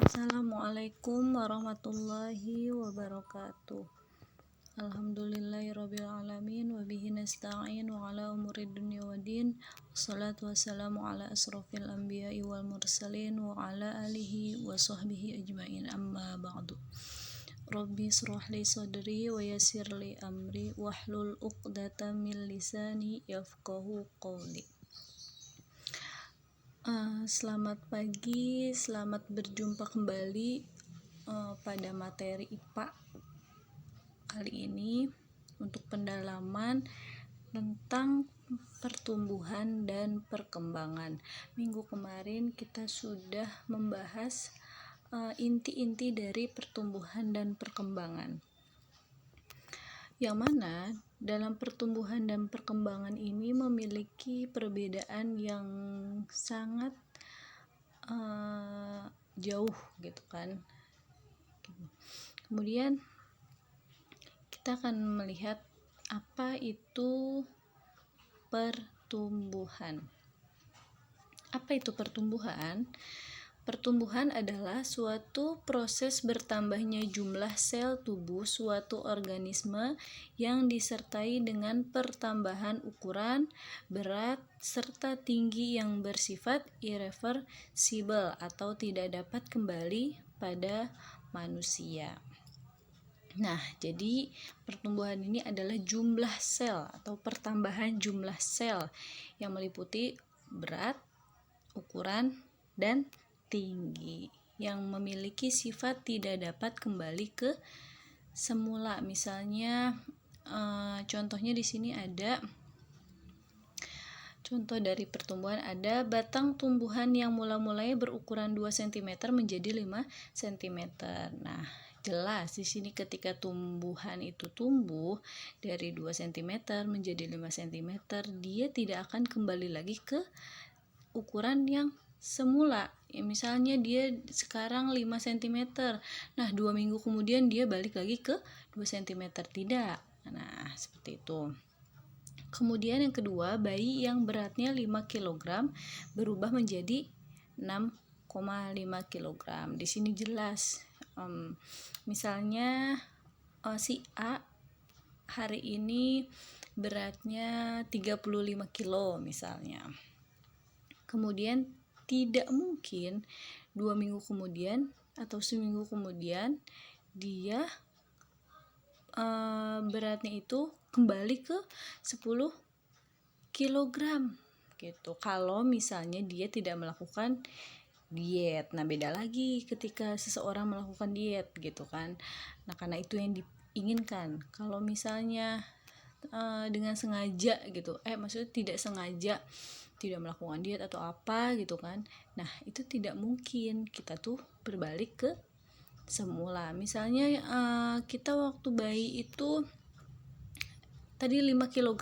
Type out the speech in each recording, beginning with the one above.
Assalamualaikum warahmatullahi wabarakatuh. Alhamdulillahirabbil alamin wa bihi nasta'in wa ala umuri dunya waddin. Wassalatu wassalamu ala asrofil anbiya'i wal mursalin wa ala alihi wa sahbihi ajmain, amma ba'du. Rabbi shrah li sadri wa yassir li amri wahlul 'uqdatam min lisani yafqahu qawli. Selamat pagi, selamat berjumpa kembali pada materi IPA kali ini untuk pendalaman tentang pertumbuhan dan perkembangan. Minggu kemarin kita sudah membahas inti-inti dari pertumbuhan dan perkembangan, yang mana dalam pertumbuhan dan perkembangan ini memiliki perbedaan yang sangat jauh gitu kan. Kemudian kita akan melihat apa itu pertumbuhan. Apa itu pertumbuhan? Pertumbuhan adalah suatu proses bertambahnya jumlah sel tubuh suatu organisme yang disertai dengan pertambahan ukuran, berat, serta tinggi yang bersifat irreversibel atau tidak dapat kembali pada manusia. Nah, jadi pertumbuhan ini adalah jumlah sel atau pertambahan jumlah sel yang meliputi berat, ukuran, dan tinggi yang memiliki sifat tidak dapat kembali ke semula. Misalnya contohnya di sini ada contoh dari pertumbuhan, ada batang tumbuhan yang mula-mulanya berukuran 2 cm menjadi 5 cm. Nah, jelas di sini ketika tumbuhan itu tumbuh dari 2 cm menjadi 5 cm, dia tidak akan kembali lagi ke ukuran yang semula. Ya, misalnya dia sekarang 5 cm, nah 2 minggu kemudian dia balik lagi ke 2 cm, tidak. Nah, seperti itu. Kemudian yang kedua, bayi yang beratnya 5 kg berubah menjadi 6,5 kg. Di sini jelas, misalnya si A hari ini beratnya 35 kg misalnya. Kemudian tidak mungkin 2 minggu kemudian atau seminggu kemudian dia beratnya itu kembali ke 10 kg gitu, kalau misalnya dia tidak melakukan diet. Nah, beda lagi ketika seseorang melakukan diet gitu kan. Nah, karena itu yang diinginkan. Kalau misalnya dengan sengaja gitu, maksudnya tidak sengaja, tidak melakukan diet atau apa gitu kan, nah itu tidak mungkin kita tuh berbalik ke semula. Misalnya kita waktu bayi itu tadi 5 kg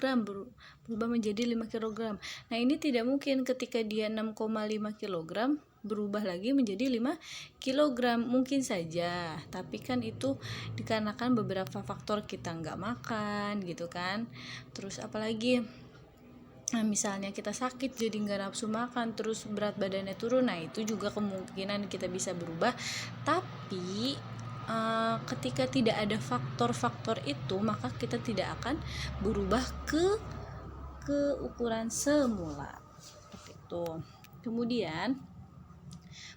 berubah menjadi 5 kg. Nah, ini tidak mungkin ketika dia 6,5 kg berubah lagi menjadi 5 kg. Mungkin saja, tapi kan itu dikarenakan beberapa faktor, kita nggak makan gitu kan. Terus apalagi misalnya kita sakit jadi nggak nafsu makan, terus berat badannya turun. Nah, itu juga kemungkinan kita bisa berubah. Tapi ketika tidak ada faktor-faktor itu, maka kita tidak akan berubah ke ukuran semula seperti itu. Kemudian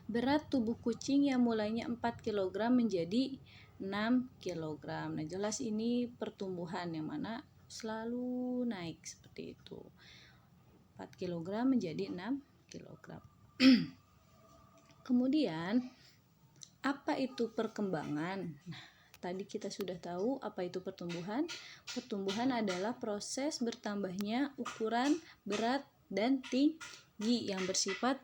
berat tubuh kucing yang mulainya 4 kg menjadi 6 kg. Nah, jelas ini pertumbuhan yang mana selalu naik seperti itu. 4 kg menjadi 6 kg. Kemudian apa itu perkembangan? Nah, tadi kita sudah tahu apa itu pertumbuhan. Pertumbuhan adalah proses bertambahnya ukuran, berat, dan tinggi yang bersifat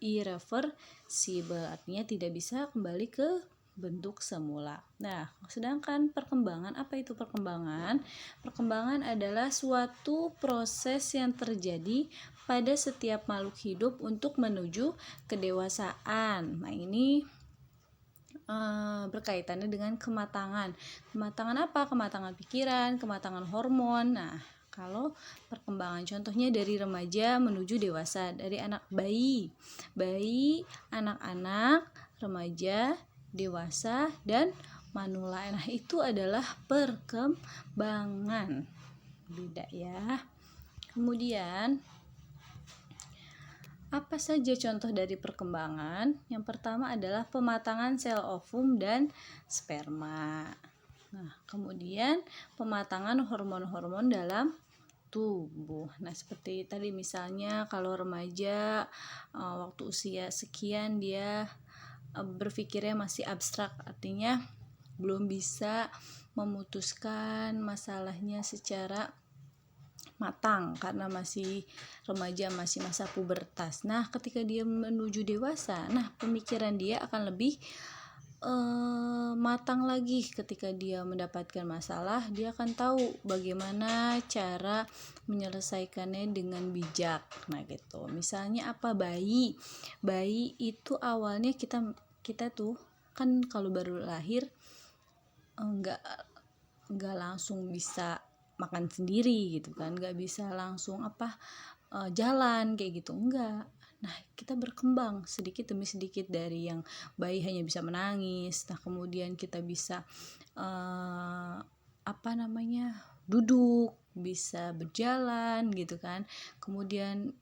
irreversibel, artinya tidak bisa kembali ke bentuk semula. Nah, sedangkan perkembangan, apa itu perkembangan? Perkembangan adalah suatu proses yang terjadi pada setiap makhluk hidup untuk menuju kedewasaan. Nah, ini berkaitannya dengan kematangan. Kematangan apa? Kematangan pikiran, kematangan hormon. Nah, kalau perkembangan contohnya dari remaja menuju dewasa, dari anak bayi, anak-anak remaja, dewasa, dan manula. Nah, itu adalah perkembangan. Beda ya. Kemudian, apa saja contoh dari perkembangan? Yang pertama adalah pematangan sel ovum dan sperma. Nah, kemudian pematangan hormon-hormon dalam tubuh. Nah, seperti tadi misalnya kalau remaja waktu usia sekian dia berpikirnya masih abstrak, artinya belum bisa memutuskan masalahnya secara matang karena masih remaja, masih masa pubertas. Nah, ketika dia menuju dewasa, nah pemikiran dia akan lebih matang lagi. Ketika dia mendapatkan masalah, dia akan tahu bagaimana cara menyelesaikannya dengan bijak. Nah, gitu. Misalnya apa, bayi itu awalnya kita tuh kan kalau baru lahir nggak langsung bisa makan sendiri gitu kan, nggak bisa langsung jalan kayak gitu, enggak. Nah, kita berkembang sedikit demi sedikit dari yang bayi hanya bisa menangis. Nah, kemudian kita bisa duduk, bisa berjalan gitu kan. Kemudian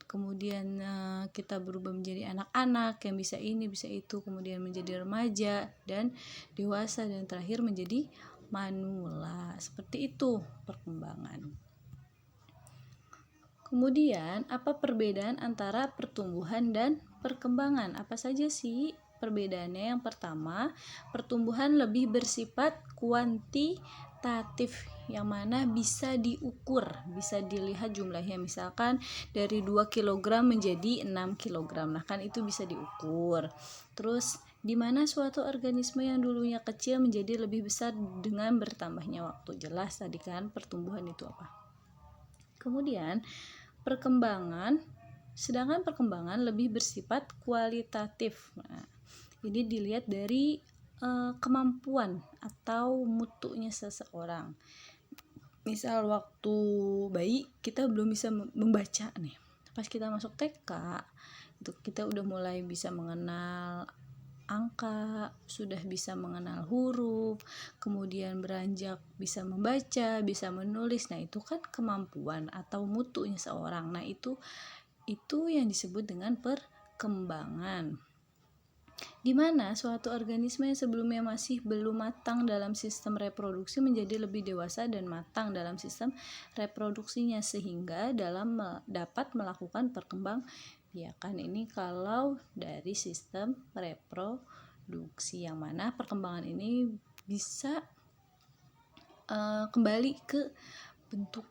kita berubah menjadi anak-anak yang bisa ini, bisa itu, kemudian menjadi remaja dan dewasa, dan terakhir menjadi manula. Seperti itu perkembangan. Kemudian, apa perbedaan antara pertumbuhan dan perkembangan? Apa saja sih perbedaannya? Yang pertama, pertumbuhan lebih bersifat kuantitatif, yang mana bisa diukur, bisa dilihat jumlahnya. Misalkan dari 2 kg menjadi 6 kg. Nah, kan itu bisa diukur. Terus, di mana suatu organisme yang dulunya kecil menjadi lebih besar dengan bertambahnya waktu. Jelas tadi kan pertumbuhan itu apa. Kemudian, sedangkan perkembangan lebih bersifat kualitatif. Nah, ini dilihat dari kemampuan atau mutunya seseorang. Misal waktu bayi kita belum bisa membaca nih. Pas kita masuk TK, itu kita udah mulai bisa mengenal angka, sudah bisa mengenal huruf, kemudian beranjak bisa membaca, bisa menulis. Nah, itu kan kemampuan atau mutunya seorang. Nah, itu yang disebut dengan perkembangan. Di mana suatu organisme yang sebelumnya masih belum matang dalam sistem reproduksi menjadi lebih dewasa dan matang dalam sistem reproduksinya, sehingga dapat melakukan perkembangbiakan. Ini kalau dari sistem reproduksi, yang mana perkembangan ini bisa kembali ke bentuk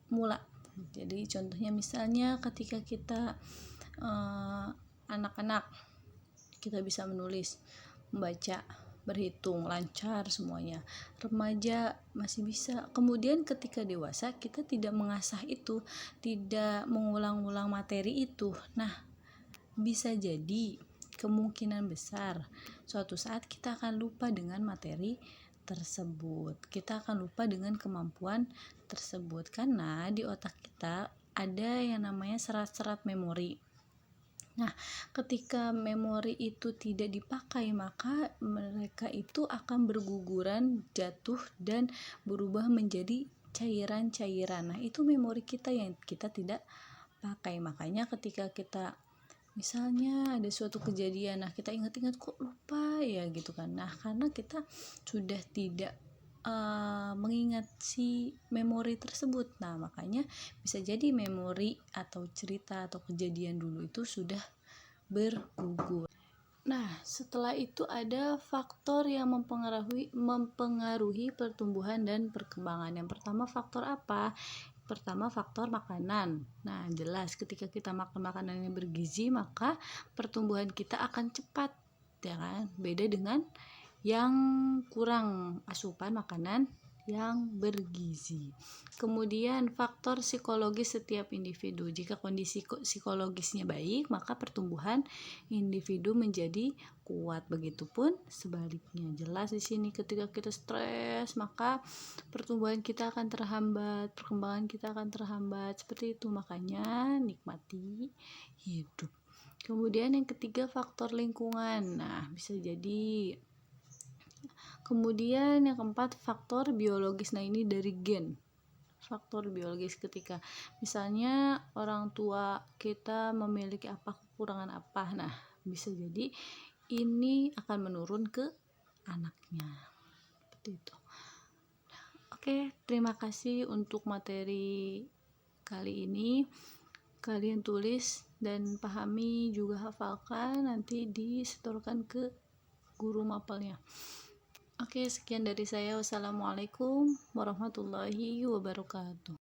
mula. Jadi contohnya misalnya ketika kita anak-anak, kita bisa menulis, membaca, berhitung lancar semuanya. Remaja masih bisa. Kemudian ketika dewasa kita tidak mengasah itu, tidak mengulang-ulang materi itu. Nah, bisa jadi kemungkinan besar suatu saat kita akan lupa dengan materi tersebut. Kita akan lupa dengan kemampuan tersebut karena di otak kita ada yang namanya serat-serat memori. Nah, ketika memori itu tidak dipakai, maka mereka itu akan berguguran, jatuh, dan berubah menjadi cairan-cairan. Nah, itu memori kita yang kita tidak pakai. Makanya ketika kita misalnya ada suatu kejadian, nah kita ingat-ingat kok lupa ya gitu kan. Nah, karena kita sudah tidak mengingat si memori tersebut. Nah, makanya bisa jadi memori atau cerita atau kejadian dulu itu sudah bergugur. Nah, setelah itu ada faktor yang mempengaruhi pertumbuhan dan perkembangan. Yang pertama, faktor apa? Pertama, faktor makanan. Nah, jelas ketika kita makan makanan yang bergizi, maka pertumbuhan kita akan cepat, ya kan? Beda dengan yang kurang asupan makanan yang bergizi. Kemudian faktor psikologis setiap individu. Jika kondisi psikologisnya baik, maka pertumbuhan individu menjadi kuat. Begitupun sebaliknya. Jelas di sini ketika kita stres, maka pertumbuhan kita akan terhambat, perkembangan kita akan terhambat. Seperti itu, makanya nikmati hidup. Kemudian yang ketiga faktor lingkungan. Nah, bisa jadi. Kemudian yang keempat faktor biologis. Nah, ini dari gen. Faktor biologis ketika misalnya orang tua kita memiliki apa, kekurangan apa. Nah, bisa jadi ini akan menurun ke anaknya. Seperti itu. Oke, terima kasih untuk materi kali ini. Kalian tulis dan pahami, juga hafalkan, nanti disetorkan ke guru mapelnya. Oke, sekian dari saya. Wassalamualaikum warahmatullahi wabarakatuh.